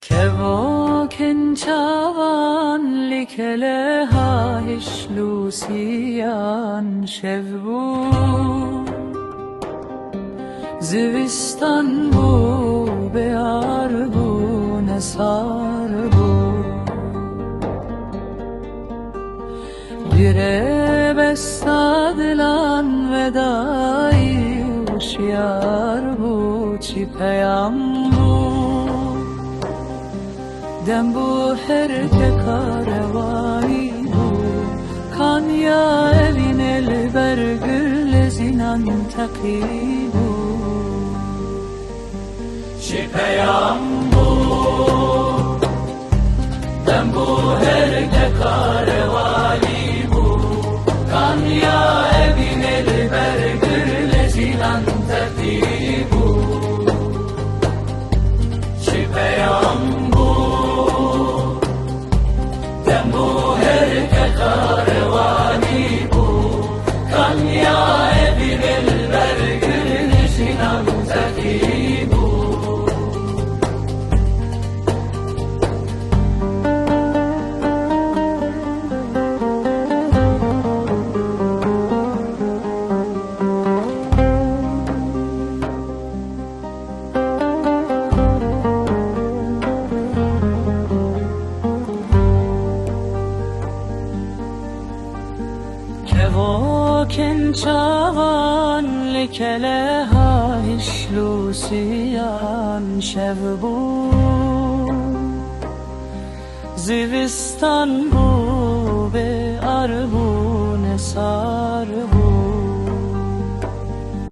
Kevaken çavan likele hahiş lusiyan şevbu Zivistan bu bear bu nesar bu Dire bestadilan vedai uşyar bu çipeyam bu Dem bu her tekarevai bu Kanya evin el bergül zinan takibu Şipeyam bu Dem bu her tekarevai bu Kanya evin el bergül zinan takibu Şipeyam Kevaken çavan likele hahiş lusiyan şevbu Zivistan bu be arbu nesar